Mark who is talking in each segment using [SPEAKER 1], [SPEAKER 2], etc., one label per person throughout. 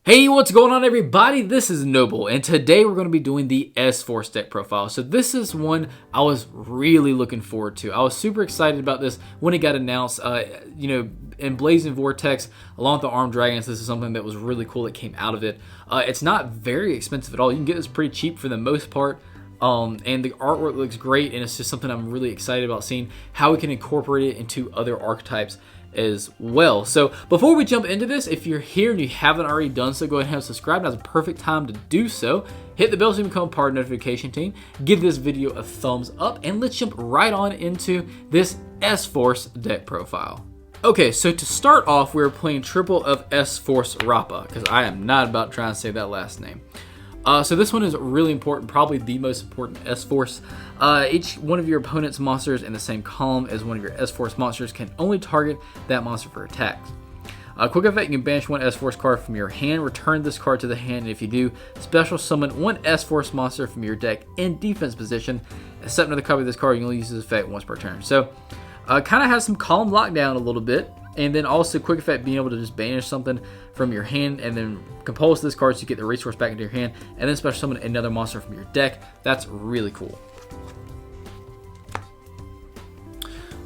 [SPEAKER 1] Hey, what's going on everybody? This is Noble, and today we're going to be doing the S-Force deck profile. So this is one I was really looking forward to. I was super excited about this when it got announced. In Blazing Vortex, along with the Armed Dragons, this is something that was really cool that came out of it. It's not very expensive at all. You can get this pretty cheap for the most part. And the artwork looks great, and it's just something I'm really excited about seeing how we can incorporate it into other archetypes as well. So before we jump into this, if you're here and you haven't already done so, go ahead and subscribe. Now's a perfect time to do so. Hit the bell so you become part of the notification team. Give this video a thumbs up, and let's jump right on into this S-Force deck profile. Okay, so to start off, we're playing triple of S-Force Rappa, because I am not about trying to say that last name. So this one is really important, probably the most important S-Force. Each one of your opponent's monsters in the same column as one of your S-Force monsters can only target that monster for attacks. Quick effect, you can banish one S-Force card from your hand, return this card to the hand, and if you do, special summon one S-Force monster from your deck in defense position. Except another copy of this card, you can only use this effect once per turn. So, kind of has some column lockdown a little bit. And then also quick effect, being able to just banish something from your hand and then compose this card so you get the resource back into your hand, and then special summon another monster from your deck. That's really cool.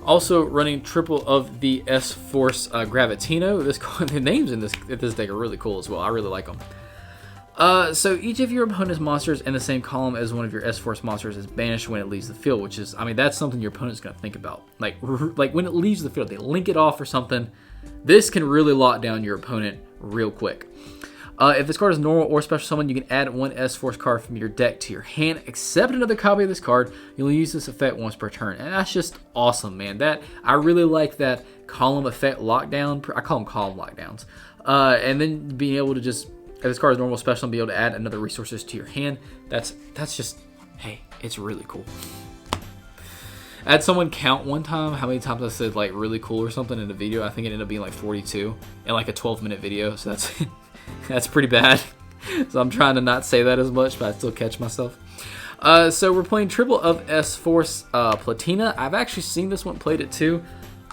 [SPEAKER 1] Also running triple of the S-Force Gravitino. The names in this deck are really cool as well. I really like them. So each of your opponent's monsters in the same column as one of your S-Force monsters is banished when it leaves the field, which is, I mean, that's something your opponent's going to think about. Like when it leaves the field, they link it off or something. This can really lock down your opponent real quick. If this card is normal or special summon, you can add one S-Force card from your deck to your hand, except another copy of this card. You'll use this effect once per turn, and that's just awesome, man. I really like that column effect lockdown. I call them column lockdowns. And then being able to just, if this card is normal special, and be able to add another resources to your hand. That's just, hey, it's really cool. I had someone count one time how many times I said like really cool or something in a video. I think it ended up being like 42 in like a 12-minute video. So that's that's pretty bad. So I'm trying to not say that as much, but I still catch myself. So we're playing triple of S-Force Platina. I've actually seen this one, played it too.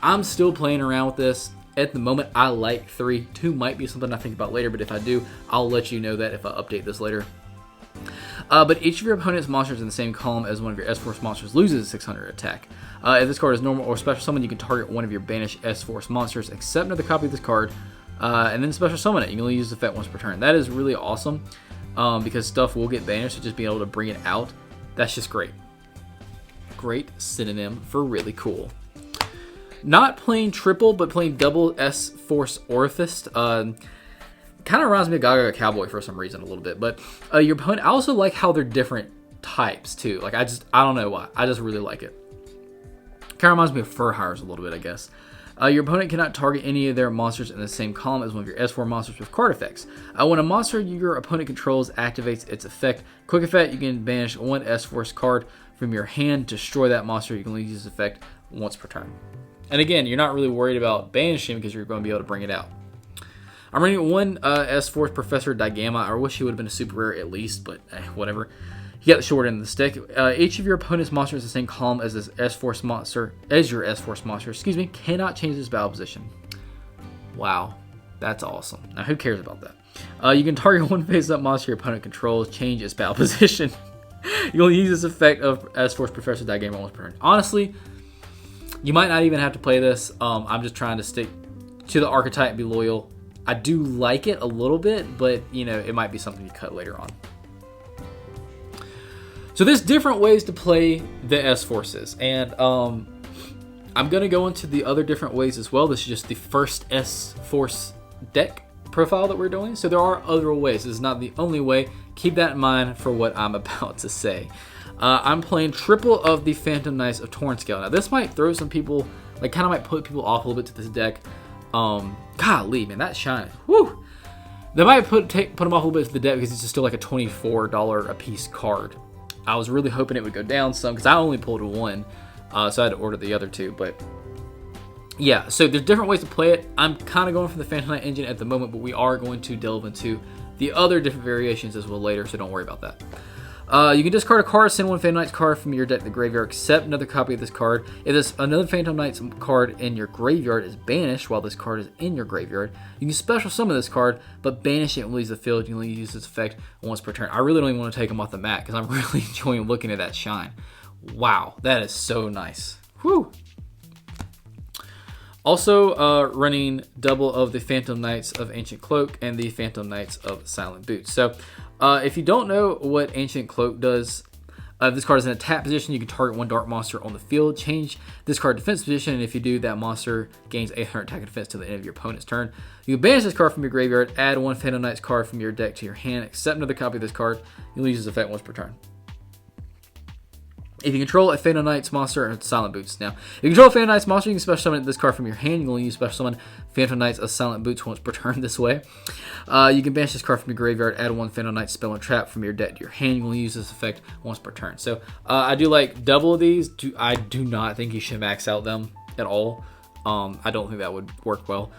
[SPEAKER 1] I'm still playing around with this. At the moment, I like 3. 2 might be something I think about later, but if I do, I'll let you know that if I update this later. But each of your opponent's monsters in the same column as one of your S-Force monsters loses 600 attack. If this card is normal or special summon, you can target one of your banished S-Force monsters, except another copy of this card, and then special summon it. You can only use the effect once per turn. That is really awesome, because stuff will get banished, so just being able to bring it out, that's just great. Great synonym for really cool. Not playing triple, but playing double S-Force Orifice. Kind of reminds me of Gaga Cowboy for some reason a little bit. But your opponent, I also like how they're different types too. Like I don't know why. I just really like it. Kind of reminds me of Fur Hires a little bit, I guess. Your opponent cannot target any of their monsters in the same column as one of your S-Force monsters with card effects. When a monster your opponent controls activates its effect, quick effect, you can banish one S-Force card from your hand to destroy that monster. You can only use this effect once per turn. And again, you're not really worried about banishing because you're going to be able to bring it out. I'm running one S-Force Professor Digama. I wish he would have been a super rare at least, but whatever. You got the short end of the stick. Each of your opponent's monsters in the same column as this S-Force monster, cannot change its battle position. Wow, that's awesome. Now, who cares about that? You can target one face-up monster your opponent controls, change its battle position. You'll use this effect of S-Force Professor Digama once per turn. Honestly, you might not even have to play this. I'm just trying to stick to the archetype and be loyal. I do like it a little bit, but you know, it might be something you cut later on. So there's different ways to play the S-Forces, and I'm going to go into the other different ways as well. This is just the first S-Force deck profile that we're doing. So there are other ways. This is not the only way. Keep that in mind for what I'm about to say. I'm playing triple of the Phantom Knights of Tornscale. Now this might throw some people, like kind of might put people off a little bit to this deck. Golly, man, that shine. Woo! That might put them off a little bit to the deck because it's just still like a $24 a piece card. I was really hoping it would go down some because I only pulled one, so I had to order the other 2. But yeah, so there's different ways to play it. I'm kind of going for the Phantom Knight engine at the moment, but we are going to delve into the other different variations as well later, so don't worry about that. You can discard a card, send one Phantom Knights card from your deck to the graveyard, accept another copy of this card. If this another Phantom Knights card in your graveyard is banished while this card is in your graveyard, you can special summon this card, but banish it and leaves the field. You can only use this effect once per turn. I really don't even want to take them off the mat because I'm really enjoying looking at that shine. Wow, that is so nice. Whew. Also running double of the Phantom Knights of Ancient Cloak and the Phantom Knights of Silent Boot. So if you don't know what Ancient Cloak does, if this card is in a tap position, you can target one dark monster on the field, change this card defense position, and if you do, that monster gains 800 attack and defense to the end of your opponent's turn. You can banish this card from your graveyard, add one Phantom Knights card from your deck to your hand, accept another copy of this card. You'll use this effect once per turn. If you control a Phantom Knights monster, or Silent Boots now. If you control a Phantom Knights monster, you can special summon this card from your hand. You can only use special summon Phantom Knights of Silent Boots once per turn this way. You can banish this card from your graveyard, add one Phantom Knights spell and trap from your deck to your hand. You can only use this effect once per turn. So I do like double of these. I do not think you should max out them at all. I don't think that would work well.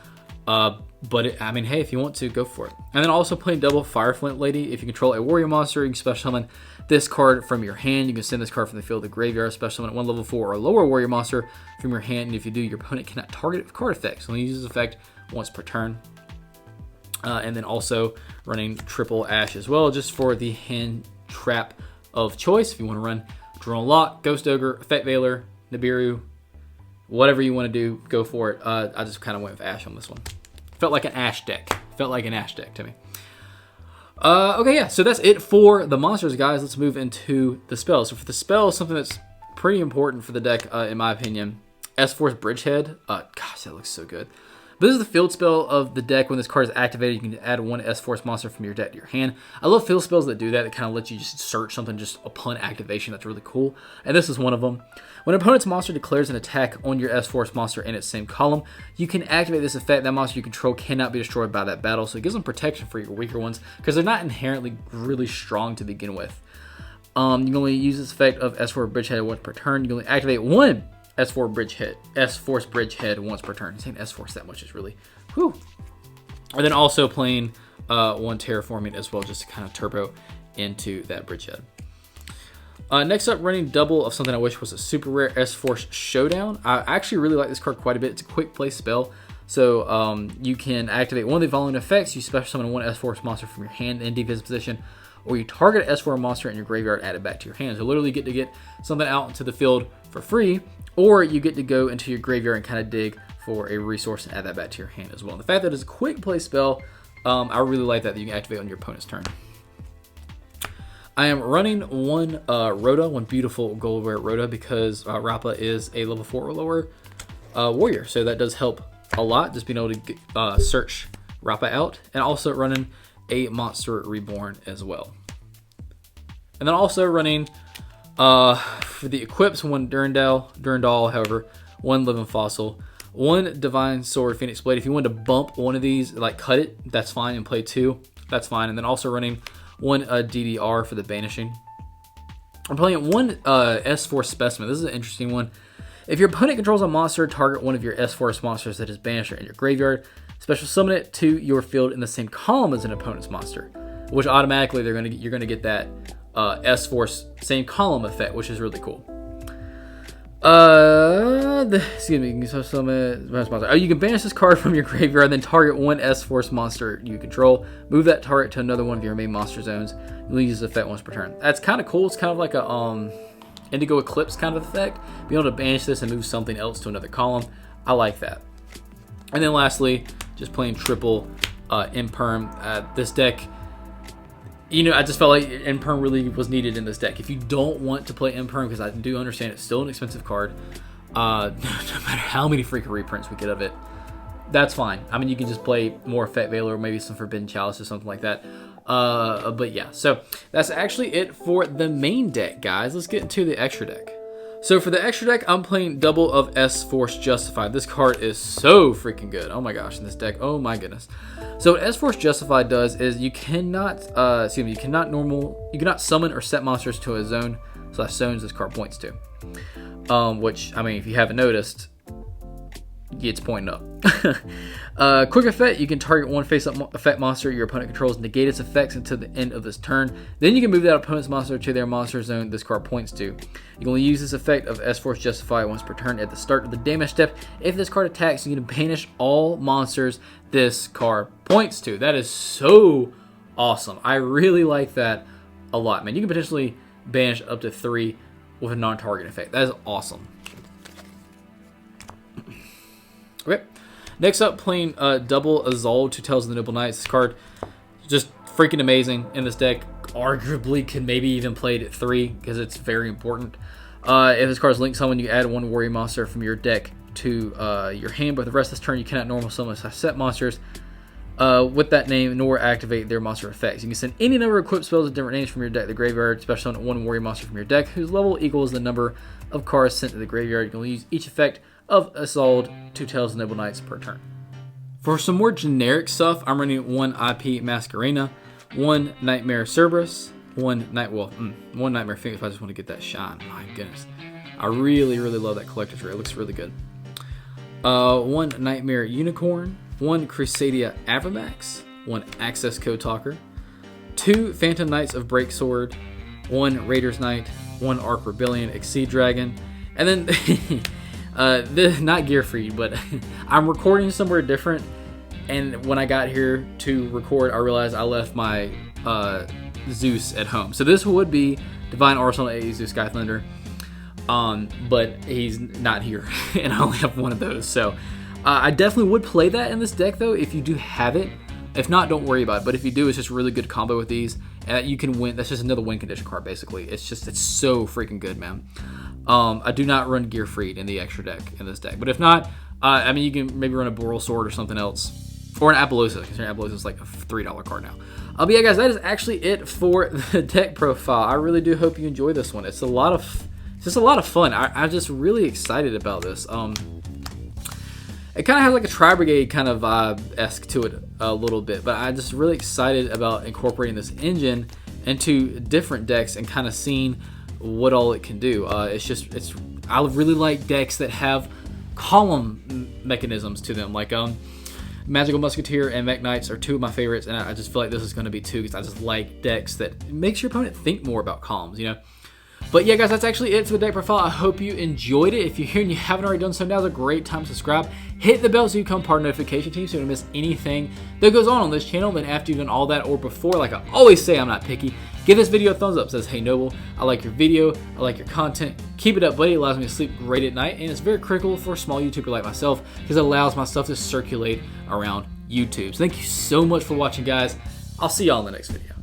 [SPEAKER 1] But I mean, hey, if you want to, go for it. And then also playing double Fireflint Lady. If you control a warrior monster, you can special summon this card from your hand. You can send this card from the field to the graveyard, special summon one level 4 or lower warrior monster from your hand. And if you do, your opponent cannot target it with card effects. So only use this effect once per turn. And then also running triple Ash as well, just for the hand trap of choice. If you want to run Drone Lock, Ghost Ogre, Effect Veiler, Nibiru, whatever you want to do, go for it. I just kind of went with Ash on this one. Felt like an Ash deck. Felt like an Ash deck to me. Okay, yeah, so that's it for the monsters, guys. Let's move into the spells. So for the spells, something that's pretty important for the deck, in my opinion, S-Force Bridgehead. Gosh, that looks so good. But this is the field spell of the deck. When this card is activated, you can add one S-Force monster from your deck to your hand. I love field spells that do that. That kind of let you just search something just upon activation. That's really cool. And this is one of them. When an opponent's monster declares an attack on your S-Force monster in its same column, you can activate this effect. That monster you control cannot be destroyed by that battle. So it gives them protection for your weaker ones because they're not inherently really strong to begin with. You can only use this effect of S-Force Bridgehead once per turn. You can only activate one S-Force Bridgehead once per turn. Saying S-Force that much is really, whew. And then also playing one Terraforming as well, just to kind of turbo into that Bridgehead. Next up, running double of something I wish was a super rare, S-Force Showdown. I actually really like this card quite a bit. It's a quick play spell. So you can activate one of the following effects. You special summon one S-Force monster from your hand in defense position, or you target an S-Force monster in your graveyard, add it back to your hand. So literally get to get something out into the field for free, or you get to go into your graveyard and kind of dig for a resource and add that back to your hand as well. And the fact that it's a quick play spell, I really like that you can activate on your opponent's turn. I am running one Rhoda, one beautiful gold rare Rhoda, because Rappa is a level 4 or lower warrior. So that does help a lot, just being able to search Rappa out. And also running a Monster Reborn as well. And then also running, for the equips, one Durandal, however, one Living Fossil, one Divine Sword Phoenix Blade. If you wanted to bump one of these, like cut it, that's fine, and play two, that's fine. And then also running one DDR for the banishing. I'm playing one S-Force Specimen. This is an interesting one. If your opponent controls a monster, target one of your S-Force monsters that is banished or in your graveyard. Special summon it to your field in the same column as an opponent's monster, which automatically you're gonna get that S-Force same column effect, which is really cool. Excuse me. You can banish this card from your graveyard, then target one S-Force monster you control. Move that target to another one of your main monster zones. You'll use this effect once per turn. That's kind of cool. It's kind of like a Indigo Eclipse kind of effect. Being able to banish this and move something else to another column. I like that. And then lastly, just playing triple Imperm. This deck, you know, I just felt like Imperm really was needed in this deck. If you don't want to play Imperm, because I do understand it's still an expensive card, no matter how many freaking reprints we get of it, that's fine. I mean, you can just play more Effect Veiler or maybe some Forbidden Chalice or something like that. But yeah, so that's actually it for the main deck, guys. Let's get into the extra deck. So for the extra deck, I'm playing double of S-Force Justified. This card is so freaking good. Oh my gosh, in this deck, oh my goodness. So what S-Force Justified does is you cannot summon or set monsters to a zone / zones this card points to. Which, I mean, if you haven't noticed, it's pointing up. Quick effect, you can target one face-up effect monster your opponent controls, negate its effects until the end of this turn. Then you can move that opponent's monster to their monster zone this card points to. You can only use this effect of S-Force Justify once per turn at the start of the damage step. If this card attacks, you can banish all monsters this card points to. That is so awesome. I really like that a lot, man. You can potentially banish up to 3 with a non-target effect. That is awesome. Okay. Next up, playing double Azul, Two Tails of the Noble Knights. This card just freaking amazing in this deck. Arguably could maybe even play it at 3 because it's very important. If this card is linked summon, you add 1 warrior monster from your deck to your hand, but the rest of this turn you cannot normal summon set monsters with that name nor activate their monster effects. You can send any number of equipped spells with different names from your deck to the graveyard, special summon 1 warrior monster from your deck whose level equals the number of cards sent to the graveyard. You can only use each effect of Assault, Two Tails of Noble Knights per turn. For some more generic stuff, I'm running 1 IP Masquerena, 1 Nightmare Cerberus, 1 Nightmare Phoenix. I just want to get that shine. My goodness, I really love that collector's rare. It looks really good. 1 Nightmare Unicorn, 1 Crusadia Avramax, 1 Access Code Talker, 2 Phantom Knights of Breaksword, 1 Raiders Knight, 1 Arc Rebellion Exceed Dragon, and then not gear free, but I'm recording somewhere different, and when I got here to record, I realized I left my Zeus at home. So this would be Divine Arsenal A Zeus Sky Thunder, but he's not here, and I only have 1 of those. So I definitely would play that in this deck, though, if you do have it. If not, don't worry about it. But if you do, it's just a really good combo with these, and you can win. That's just another win condition card, basically. It's so freaking good, man. I do not run Gear Freed in the extra deck in this deck. But if not, I mean, you can maybe run a Boral Sword or something else. Or an Appaloosa, because Appaloosa is like a $3 card now. But yeah, guys, that is actually it for the deck profile. I really do hope you enjoy this one. It's just a lot of fun. I'm just really excited about this. It kind of has like a Tri-Brigade kind of vibe-esque to it a little bit. But I'm just really excited about incorporating this engine into different decks and kind of seeing what all it can do. I really like decks that have column mechanisms to them, like Magical Musketeer and Mech Knights are 2 of my favorites, and I just feel like this is going to be 2 because I just like decks that makes your opponent think more about columns, you know. But yeah, guys, that's actually it for the deck profile. I hope you enjoyed it. If you're here and you haven't already done so, now's a great time to subscribe. Hit the bell so you become part of the notification team so you don't miss anything that goes on this channel. Then after you've done all that or before, like I always say, I'm not picky. Give this video a thumbs up. It says, hey Noble, I like your video. I like your content. Keep it up, buddy. It allows me to sleep great at night. And it's very critical for a small YouTuber like myself because it allows my stuff to circulate around YouTube. So thank you so much for watching, guys. I'll see y'all in the next video.